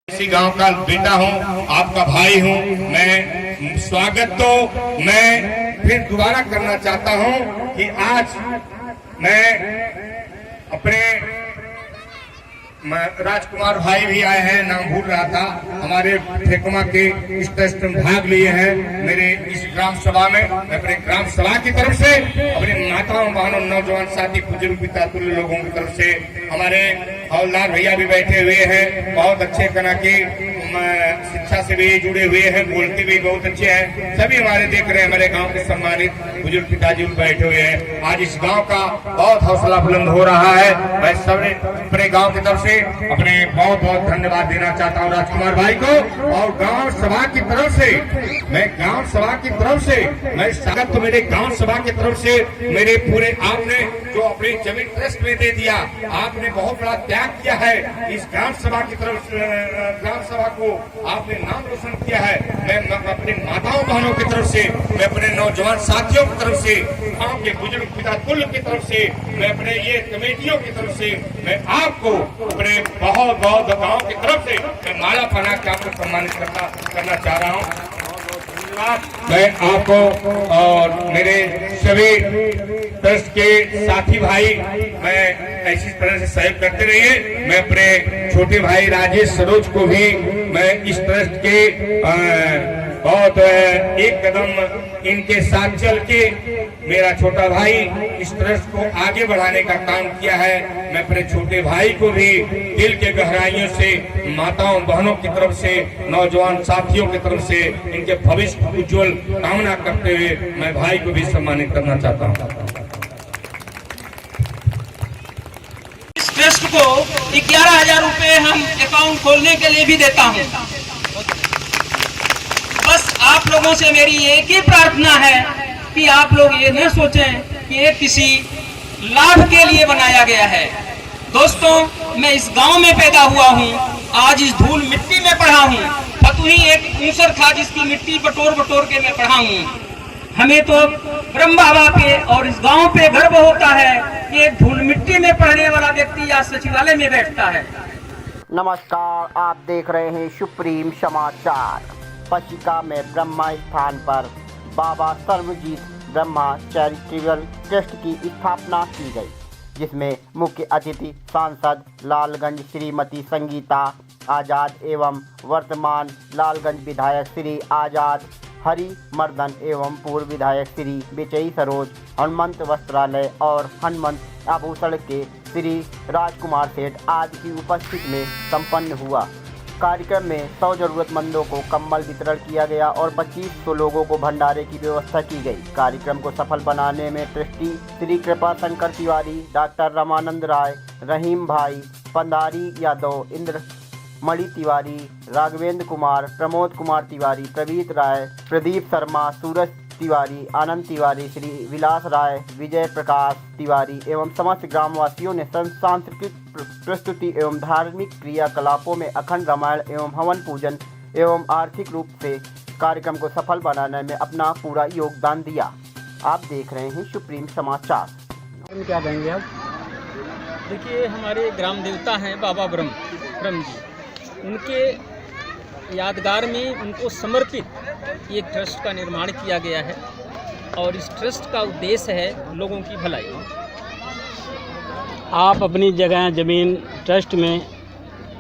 इसी गांव का बेटा हूं, आपका भाई हूं। मैं स्वागत तो मैं फिर दोबारा करना चाहता हूं कि आज मैं अपने राजकुमार भाई भी आए हैं, नाम भूल रहा था, हमारे ठेकुमा के इस ट्रस्ट में भाग लिए हैं मेरे इस ग्राम सभा में। मैं अपने ग्राम सभा की तरफ से, अपने माताओं बहनों नौजवान साथी बुजुर्ग पिता तुल्य लोगों की तरफ से, हमारे हवलदार भैया भी बैठे हुए हैं, बहुत अच्छे तरह की शिक्षा से भी जुड़े हुए हैं, बोलते भी बहुत अच्छे हैं। सभी हमारे देख रहे हैं, हमारे गांव के सम्मानित बुजुर्ग पिताजी बैठे हुए हैं। आज इस गांव का बहुत हौसला बुलंद हो रहा है। मैं सबने अपने गांव की तरफ से अपने बहुत बहुत धन्यवाद देना चाहता हूं राजकुमार भाई को, और गांव सभा की तरफ से मैं गांव सभा की तरफ से मैं स्वागत तो मेरे गांव सभा की तरफ से मेरे पूरे आपने जो अपनी जमीन ट्रस्ट में दे दिया, आपने बहुत बड़ा त्याग किया है इस ग्राम सभा की तरफ से, ग्राम सभा को आपने नाम रोशन किया है। मैं अपने माताओं बहनों की तरफ से, मैं अपने नौजवान साथियों की तरफ से, गांव के बुजुर्ग पिता तुल्य की तरफ से, मैं अपने ये कमेटियों की तरफ से, मैं आपको अपने बहुत बहुत गांव की तरफ से मैं माला पहना के आपको सम्मानित करना चाह रहा हूँ। मैं आपको और मेरे सभी ट्रस्ट के साथी भाई, मैं ऐसी तरह से सहयोग करते रहिए। मैं अपने छोटे भाई राजेश सरोज को भी मैं इस ट्रस्ट के बहुत एक कदम इनके साथ चल के मेरा छोटा भाई इस ट्रस्ट को आगे बढ़ाने का काम किया है। मैं अपने छोटे भाई को भी दिल के गहराइयों से, माताओं बहनों की तरफ से, नौजवान साथियों की तरफ से इनके भविष्य उज्जवल कामना करते हुए मैं भाई को भी सम्मानित करना चाहता हूँ। इस ट्रस्ट को 11,000 रुपए हम अकाउंट खोलने के लिए भी देता हूँ। बस आप लोगों से मेरी एक ही प्रार्थना है कि आप लोग ये न सोचें कि ये किसी लाभ के लिए बनाया गया है। दोस्तों, मैं इस गांव में पैदा हुआ हूँ, आज इस धूल मिट्टी में पढ़ा हूँ। फतुही एक ऊसर था जिसकी मिट्टी बटोर बटोर के मैं पढ़ा हूँ। हमें तो ब्रह्म बाबा पे और इस गांव पे गर्व होता है कि एक धूल मिट्टी में पढ़ने वाला व्यक्ति आज सचिवालय में बैठता है। नमस्कार, आप देख रहे हैं सुप्रीम समाचार। पशिका में ब्रह्मा स्थान पर बाबा सर्वजीत ब्रह्मा चैरिटेबल ट्रस्ट की स्थापना की गई, जिसमें मुख्य अतिथि सांसद लालगंज श्रीमती संगीता आज़ाद एवं वर्तमान लालगंज विधायक श्री आज़ाद हरि मर्दन एवं पूर्व विधायक श्री विजयी सरोज, हनुमंत वस्त्रालय और हनुमंत आभूषण के श्री राजकुमार सेठ आदि की उपस्थिति में संपन्न हुआ। कार्यक्रम में 100 जरूरतमंदों को कंबल वितरण किया गया और 2500 लोगों को भंडारे की व्यवस्था की गई। कार्यक्रम को सफल बनाने में ट्रस्टी श्री कृपा शंकर तिवारी, डॉक्टर रमानंद राय, रहीम भाई, पंडारी यादव, इंद्र मणि तिवारी, राघवेंद्र कुमार, प्रमोद कुमार तिवारी, प्रवीत राय, प्रदीप शर्मा, सूरज तिवारी, आनंद तिवारी, श्री विलास राय, विजय प्रकाश तिवारी एवं समस्त ग्रामवासियों ने सांस्कृतिक प्रस्तुति एवं धार्मिक क्रियाकलापों में अखंड रामायण एवं हवन पूजन एवं आर्थिक रूप से कार्यक्रम को सफल बनाने में अपना पूरा योगदान दिया। आप देख रहे हैं सुप्रीम समाचार। क्या कहेंगे आप? देखिए, हमारे ग्राम देवता हैं बाबा ब्रह्म जी, उनके यादगार में उनको समर्पित ये ट्रस्ट का निर्माण किया गया है और इस ट्रस्ट का उद्देश्य है लोगों की भलाई। आप अपनी जगह ज़मीन ट्रस्ट में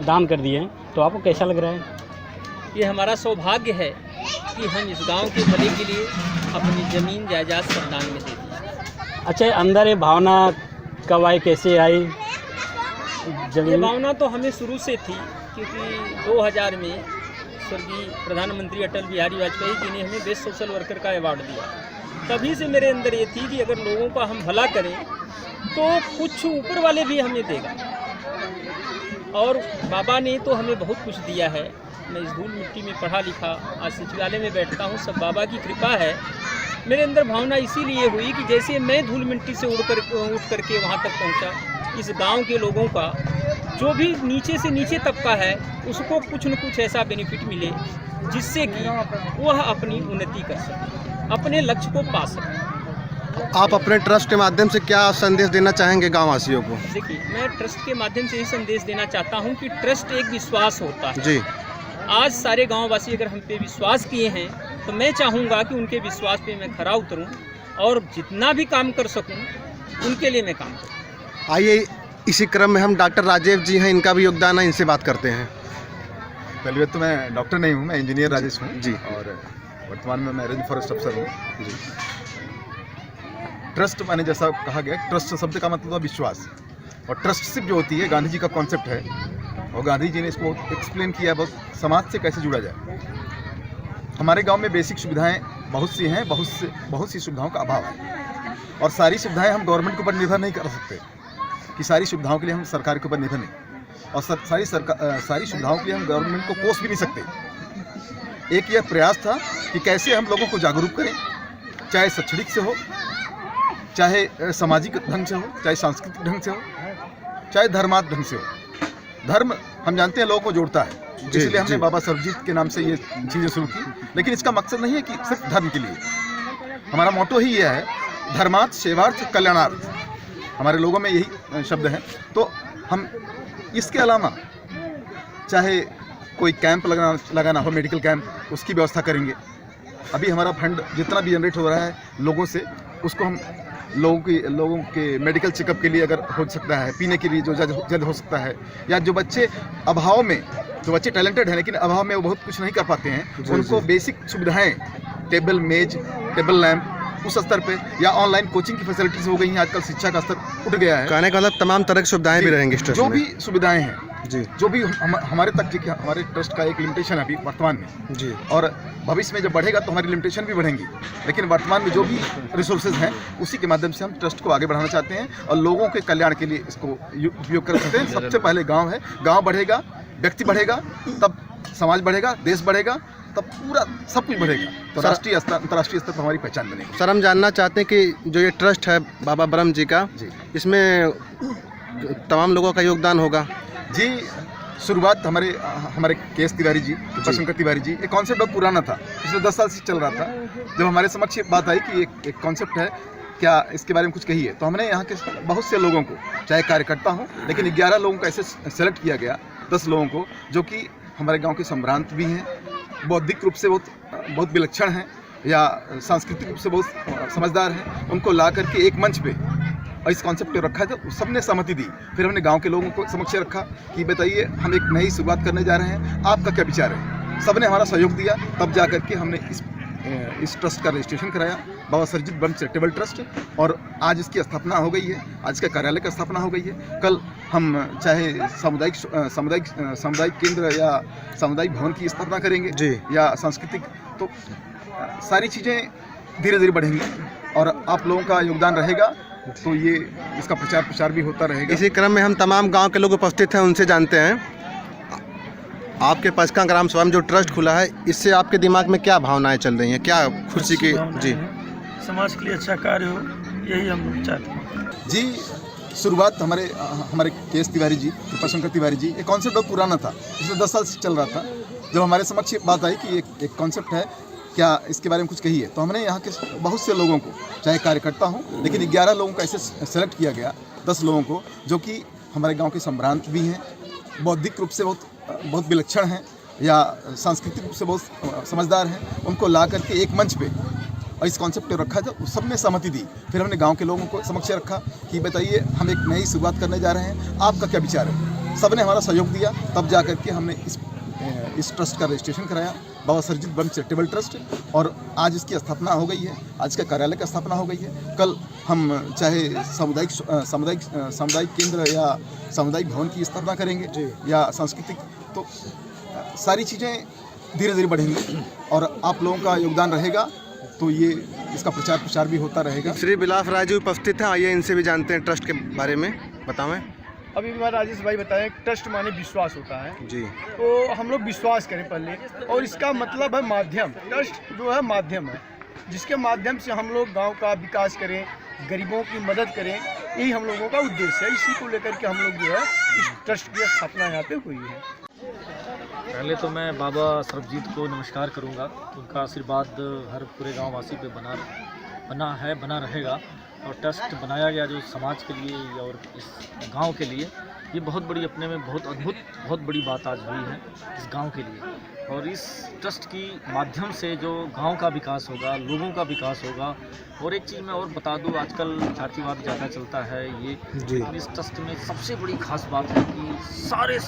दान कर दिए, तो आपको कैसा लग रहा है? ये हमारा सौभाग्य है कि हम इस गांव के भले के लिए अपनी ज़मीन जायदाद सब दान में दे दी। अच्छा, अंदर ये भावना कब आई, कैसे आई? ये भावना तो हमें शुरू से थी, क्योंकि 2000 में स्वर्गीय प्रधानमंत्री अटल बिहारी वाजपेयी जी ने हमें बेस्ट सोशल वर्कर का अवार्ड दिया। तभी से मेरे अंदर ये थी कि अगर लोगों का हम भला करें तो कुछ ऊपर वाले भी हमें देगा, और बाबा ने तो हमें बहुत कुछ दिया है। मैं इस धूल मिट्टी में पढ़ा लिखा, आज सचिवालय में बैठता हूँ, सब बाबा की कृपा है। मेरे अंदर भावना इसीलिए हुई कि जैसे मैं धूल मिट्टी से उठ करके वहाँ तक पहुँचा, इस गांव के लोगों का जो भी नीचे से नीचे तबका है उसको कुछ न कुछ ऐसा बेनिफिट मिले जिससे कि वह अपनी उन्नति कर सके, अपने लक्ष्य को पा सके। आप अपने ट्रस्ट के माध्यम से क्या संदेश देना चाहेंगे गाँव वासियों को? देखिए, मैं ट्रस्ट के माध्यम से ये संदेश देना चाहता हूँ कि ट्रस्ट एक विश्वास होता है। जी। आज सारे गाँव वासी अगर हम पे विश्वास किए हैं तो मैं चाहूँगा कि उनके विश्वास पे मैं खरा उतरूँ और जितना भी काम कर सकूँ उनके लिए मैं काम करूँ। आइए इसी क्रम में हम डॉक्टर राजेश जी हैं, इनका भी योगदान है, इनसे बात करते हैं। पहले तो मैं डॉक्टर नहीं हूँ, मैं इंजीनियर राजेश हूँ जी। और वर्तमान में मैं रेंज फॉरेस्ट अफसर हूँ जी। ट्रस्ट मैंने जैसा कहा गया, ट्रस्ट शब्द का मतलब है विश्वास, और ट्रस्टशिप जो होती है गांधी जी का कॉन्सेप्ट है, और गांधी जी ने इसको एक्सप्लेन किया बहुत समाज से कैसे जुड़ा जाए। हमारे गांव में बेसिक सुविधाएं बहुत सी हैं, बहुत सी सुविधाओं का अभाव है, और सारी सुविधाएं हम गवर्नमेंट के ऊपर निर्भर नहीं कर सकते कि सारी सुविधाओं के लिए हम सरकार के ऊपर निर्भर नहीं, और सारी सुविधाओं के लिए हम गवर्नमेंट को कोस भी नहीं सकते। एक यह प्रयास था कि कैसे हम लोगों को जागरूक करें, चाहे शैक्षणिक से हो, चाहे सामाजिक ढंग से हो, चाहे सांस्कृतिक ढंग से हो, चाहे धर्मात्मक ढंग से हो। धर्म हम जानते हैं लोगों को जोड़ता है, इसलिए हमने बाबा सर्वजीत के नाम से ये चीज़ें शुरू की, लेकिन इसका मकसद नहीं है कि सिर्फ धर्म के लिए। हमारा मोटो ही यह है, धर्मार्थ सेवार्थ कल्याणार्थ, हमारे लोगों में यही शब्द है। तो हम इसके अलावा चाहे कोई कैंप लगाना हो, मेडिकल कैंप, उसकी व्यवस्था करेंगे। अभी हमारा फंड जितना भी जनरेट हो रहा है लोगों से, उसको हम लोगों के मेडिकल चेकअप के लिए अगर हो सकता है, पीने के लिए जो जल्द हो सकता है, या जो बच्चे अभाव में, जो बच्चे टैलेंटेड हैं लेकिन अभाव में वो बहुत कुछ नहीं कर पाते हैं, उनको बेसिक सुविधाएं, टेबल मेज, टेबल लैंप, उस स्तर पे, या ऑनलाइन कोचिंग की फैसिलिटीज हो गई हैं। आजकल शिक्षा का स्तर उठ गया है, कहने का मतलब तमाम तरह की सुविधाएं भी रहेंगी ट्रस्ट जो में। भी सुविधाएं हैं जी, जो भी हमारे तक, देखिए हमारे ट्रस्ट का एक लिमिटेशन है अभी वर्तमान में जी, और भविष्य में जब बढ़ेगा तो हमारी लिमिटेशन भी बढ़ेंगी, लेकिन वर्तमान में जो भी रिसोर्सेज हैं उसी के माध्यम से हम ट्रस्ट को आगे बढ़ाना चाहते हैं और लोगों के कल्याण के लिए इसको उपयोग कर सकते हैं। सबसे पहले गांव है, गांव बढ़ेगा, व्यक्ति बढ़ेगा, तब समाज बढ़ेगा, देश बढ़ेगा, तब पूरा सब कुछ बढ़ेगा, तो राष्ट्रीय स्तर, अंतर्राष्ट्रीय स्तर पर हमारी पहचान बनेगी। सर हम जानना चाहते हैं कि जो ये ट्रस्ट है बाबा ब्रह्म जी का, इसमें तमाम लोगों का योगदान होगा? जी, शुरुआत हमारे के.एस. तिवारी जी, कृपाशंकर तिवारी जी, एक कॉन्सेप्ट बहुत पुराना था, पिछले 10 साल से चल रहा था। जब हमारे समक्ष बात आई कि एक कॉन्सेप्ट है, क्या इसके बारे में कुछ कहिए, तो हमने यहाँ के बहुत से लोगों को, चाहे कार्यकर्ता हों, लेकिन 11 लोगों को ऐसे सेलेक्ट किया गया, 10 लोगों को जो कि हमारे गाँव के संभ्रांत भी हैं, बौद्धिक रूप से बहुत विलक्षण हैं, या सांस्कृतिक रूप से बहुत समझदार हैं, उनको ला करके एक मंच पे और इस कॉन्सेप्ट को रखा था। सबने सहमति दी। फिर हमने गांव के लोगों को समक्ष रखा कि बताइए हम एक नई शुरुआत करने जा रहे हैं, आपका क्या विचार है। सबने हमारा सहयोग दिया, तब जा करके हमने इस ट्रस्ट का रजिस्ट्रेशन कराया, बाबा सर्वजीत ब्रह्म चैरिटेबल ट्रस्ट, और आज इसकी स्थापना हो गई है, आज इसका कार्यालय की स्थापना हो गई है। कल हम चाहे सामुदायिक केंद्र या सामुदायिक भवन की स्थापना करेंगे जी, या सांस्कृतिक, तो सारी चीज़ें धीरे धीरे बढ़ेंगी और आप लोगों का योगदान रहेगा, तो ये इसका प्रचार प्रसार भी होता रहेगा। इसी क्रम में हम तमाम गांव के लोग उपस्थित हैं, उनसे जानते हैं, आपके पचका ग्राम सभा में जो ट्रस्ट खुला है, इससे आपके दिमाग में क्या भावनाएं चल रही हैं, क्या खुशी की? जी, समाज के लिए अच्छा कार्य हो, यही हम चाहते हैं। जी, शुरुआत हमारे के.एस. तिवारी जी, कृपाशंकर तिवारी जी, एक कॉन्सेप्ट बहुत पुराना था, पिछले 10 साल से चल रहा था। जब हमारे समक्ष बात आई कि एक कॉन्सेप्ट है, क्या इसके बारे में कुछ कहिए, तो हमने यहाँ के बहुत से लोगों को, चाहे कार्यकर्ता हों, लेकिन 11 लोगों को ऐसे सेलेक्ट किया गया, 10 लोगों को जो कि हमारे गांव के संभ्रांत भी हैं, बौद्धिक रूप से बहुत विलक्षण हैं, या सांस्कृतिक रूप से बहुत समझदार हैं, उनको ला करके एक मंच पे और इस कॉन्सेप्ट को रखा था। सबने सहमति दी। फिर हमने गांव के लोगों को समक्ष रखा कि बताइए हम एक नई शुरुआत करने जा रहे हैं, आपका क्या विचार है। सबने हमारा सहयोग दिया, तब जा करके हमने इस ट्रस्ट का रजिस्ट्रेशन कराया, बाबा सर्वजीत ब्रह्म चैरिटेबल ट्रस्ट, और आज इसकी स्थापना हो गई है, आज का कार्यालय की स्थापना हो गई है। कल हम चाहे सामुदायिक केंद्र या सामुदायिक भवन की स्थापना करेंगे या सांस्कृतिक, तो सारी चीज़ें धीरे धीरे बढ़ेंगी और आप लोगों का योगदान रहेगा, तो ये इसका प्रचार प्रसार भी होता रहेगा। श्री बिलास राय जी उपस्थित हैं, आइए इनसे भी जानते हैं ट्रस्ट के बारे में, बताएं। अभी हमारे राजेश भाई बताएं, ट्रस्ट माने विश्वास होता है जी, तो हम लोग विश्वास करें पहले, और इसका मतलब है माध्यम। ट्रस्ट जो है माध्यम है, जिसके माध्यम से हम लोग गांव का विकास करें, गरीबों की मदद करें, यही हम लोगों का उद्देश्य है। इसी को लेकर के हम लोग जो है इस ट्रस्ट की स्थापना यहाँ पे हुई है। पहले तो मैं बाबा सर्वजीत को नमस्कार करूंगा, उनका आशीर्वाद हर पूरे गांव वासी पे बना रहे। बना है, बना रहेगा। और ट्रस्ट बनाया गया जो समाज के लिए और इस गांव के लिए, ये बहुत बड़ी अपने में बहुत अद्भुत, बहुत बड़ी बात आज हुई है इस गांव के लिए। और इस ट्रस्ट की माध्यम से जो गांव का विकास होगा, लोगों का विकास होगा। और एक चीज़ मैं और बता दूं, आजकल जातिवाद ज़्यादा चलता है ये, लेकिन इस ट्रस्ट में सबसे बड़ी खास बात है कि सारे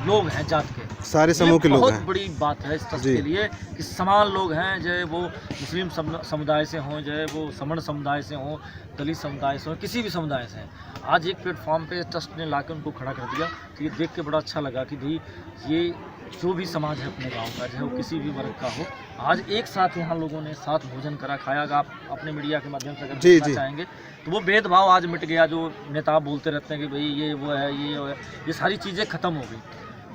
लोग हैं जात के, सारे समूह के लोग बहुत हैं। बड़ी बात है इस ट्रस्ट के लिए कि समान लोग हैं, चाहे वो मुस्लिम समुदाय से हों, चाहे वो समण समुदाय से हों, दलित समुदाय से हों, किसी भी समुदाय से हैं। आज एक प्लेटफॉर्म पे ट्रस्ट ने लाकर उनको खड़ा कर दिया, तो ये देख के बड़ा अच्छा लगा कि भाई ये जो भी समाज है अपने गांव का, चाहे वो किसी भी वर्ग का हो, आज एक साथ यहाँ लोगों ने साथ भोजन करा, खाया। आप अपने मीडिया के माध्यम से अगर देखना चाहेंगे तो वो भेदभाव आज मिट गया। जो नेता बोलते रहते हैं कि भाई ये वो है, ये वो है, ये सारी चीज़ें ख़त्म हो गई।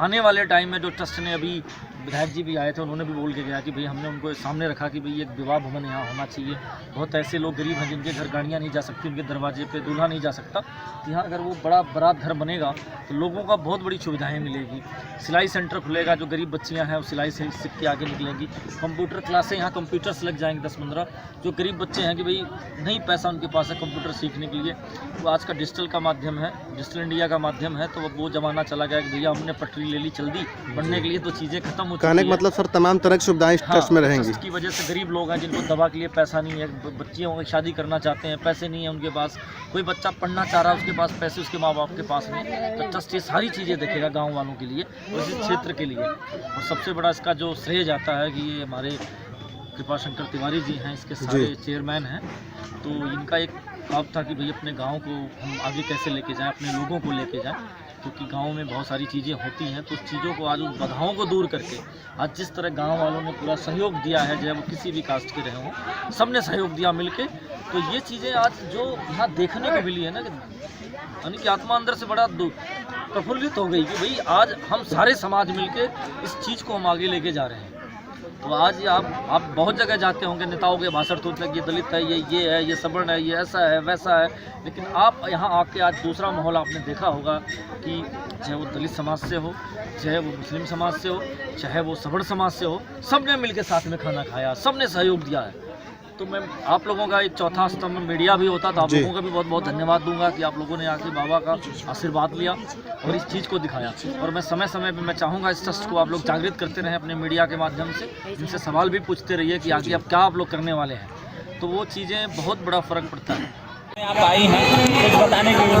आने वाले टाइम में जो ट्रस्ट ने, अभी विधायक जी भी आए थे, उन्होंने भी बोल के गया कि भाई हमने उनको सामने रखा कि भाई एक विवाह भवन यहाँ होना चाहिए। बहुत ऐसे लोग गरीब हैं जिनके घर गाड़ियाँ नहीं जा सकती, उनके दरवाजे पे दूल्हा नहीं जा सकता। तो यहाँ अगर वो बड़ा बारात घर बनेगा तो लोगों का बहुत बड़ी सुविधाएँ मिलेगी। सिलाई सेंटर खुलेगा, जो गरीब बच्चियाँ हैं वो सिलाई से सीख के आगे निकलेंगी। कंप्यूटर क्लासें, यहाँ कंप्यूटर्स लग जाएंगे 10-15। जो गरीब बच्चे हैं कि भाई नहीं पैसा उनके पास है कंप्यूटर सीखने के लिए, तो आज का डिजिटल का माध्यम है, डिजिटल इंडिया का माध्यम है, तो वो ज़माना चला गया कि भैया हमने पटरी ले ली जल्दी पढ़ने के लिए, तो चीज़ें खत्म हो चुकी हैं। कहने का मतलब सर तमाम तरह की सुविधाएं इस ट्रस्ट में रहेंगी। इसकी वजह से गरीब लोग हैं जिनको दवा के लिए पैसा नहीं है, बच्चियों की शादी करना चाहते हैं, पैसे नहीं है उनके पास, कोई बच्चा पढ़ना चाह रहा है उसके पास पैसे उसके माँ बाप के पास नहीं, तो ट्रस्ट ये सारी चीज़ें देखेगा गाँव वालों के लिए और इस क्षेत्र के लिए। और सबसे बड़ा इसका जो श्रेय जाता है कि ये हमारे कृपा शंकर तिवारी जी हैं, इसके सारे चेयरमैन हैं। तो इनका एक ख्वाब था कि भाई अपने गांव को हम आगे कैसे लेके जाएं, अपने लोगों को लेके जाएं, क्योंकि गांव में बहुत सारी चीज़ें होती हैं। तो उस चीज़ों को आज, उन बाधाओं को दूर करके आज जिस तरह गांव वालों ने पूरा सहयोग दिया है, चाहे वो किसी भी कास्ट के रहे हों, सबने सहयोग दिया मिलके, तो ये चीज़ें आज जो यहाँ देखने को मिली है ना, यानी कि आत्मा अंदर से बड़ा प्रफुल्लित हो गई कि भाई आज हम सारे समाज मिलके इस चीज़ को हम आगे लेके जा रहे हैं। तो आज आप बहुत जगह जाते होंगे, नेताओं के भाषण तो ये दलित है, ये है, ये सवर्ण है, ये ऐसा है, वैसा है, लेकिन आप यहाँ आके आज दूसरा माहौल आपने देखा होगा कि चाहे वो दलित समाज से हो, चाहे वो मुस्लिम समाज से हो, चाहे वो सवर्ण समाज से हो, सब ने मिल के साथ में खाना खाया, सब ने सहयोग दिया है। तो मैं आप लोगों का एक चौथा स्तंभ मीडिया भी होता, तो आप लोगों का भी बहुत बहुत धन्यवाद दूंगा कि आप लोगों ने आके बाबा का आशीर्वाद लिया और इस चीज़ को दिखाया। और मैं समय समय पे मैं चाहूँगा इस ट्रस्ट को आप लोग जागृत करते रहें अपने मीडिया के माध्यम से, इनसे सवाल भी पूछते रहिए कि आगे अब क्या आप लोग करने वाले हैं, तो वो चीज़ें बहुत बड़ा फ़र्क पड़ता है। आप आई हैं कुछ बताने के लिए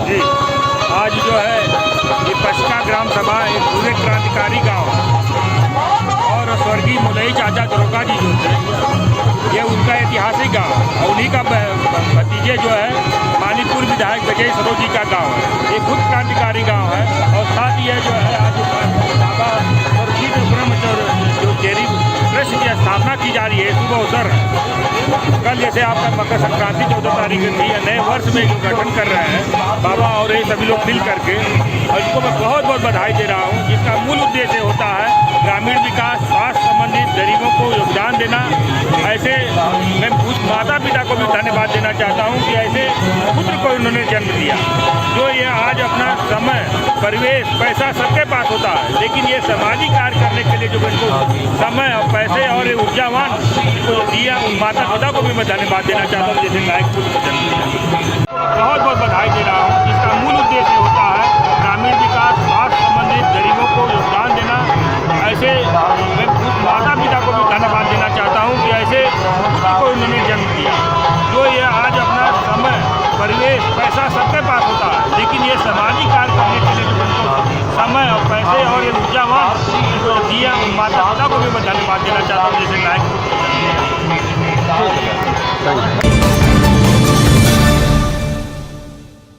जी, आज जो है ये पश्चिमा ग्राम सभा एक पूरे क्रांतिकारी गांव और स्वर्गीय मुदई चाचा दरोगा जी जो थे, ये उनका ऐतिहासिक गांव और उन्हीं का भतीजे जो है मानीपुर विधायक विजय सरोज जी का गांव है। ये खुद क्रांतिकारी गांव है और साथ ही जो है आज बाबा स्वर्गीय ब्रह्मचर्य जो डेयरी ट्रस्ट की स्थापना की जा रही है, शुभ अवसर है। कल जैसे आपका मकर संक्रांति 14 तारीख थी, नए वर्ष में जो गठन कर रहे हैं बाबा और ये सभी लोग मिल करके, और इसको मैं बहुत बहुत बधाई दे रहा हूँ। जिसका मूल उद्देश्य होता है ग्रामीण विकास, स्वास्थ्य संबंधित गरीबों को योगदान देना। ऐसे मैं माता पिता को भी धन्यवाद देना चाहता हूँ कि ऐसे पुत्र को उन्होंने जन्म दिया, जो ये आज अपना समय, परिवेश, पैसा सबके पास होता है, लेकिन ये सामाजिक कार्य करने के लिए जो इनको समय और पैसे और ऊर्जावान को दिया, उन माता पिता को भी मैं धन्यवाद देना चाहता हूँ जैसे लायक पुत्र को जन्म दिया। बहुत बहुत बधाई दे रहा हूँ। जिसका मूल उद्देश्य होता है ग्रामीण विकास, स्वास्थ्य संबंधित गरीबों को योगदान देना। ऐसे मैं माता पिता को भी धन्यवाद देना चाहता हूँ कि ऐसे को उन्होंने जन्म दिया, जो ये आज अपना समय, परिवेश, पैसा सबके पास होता है, लेकिन ये सामाजिक कार्य करने के लिए जो उनको समय और पैसे और ये ऊर्जावान को दिया, उन माता पिता को भी मैं धन्यवाद देना चाहता हूँ जैसे लायक पुत्र को जन्म दिया।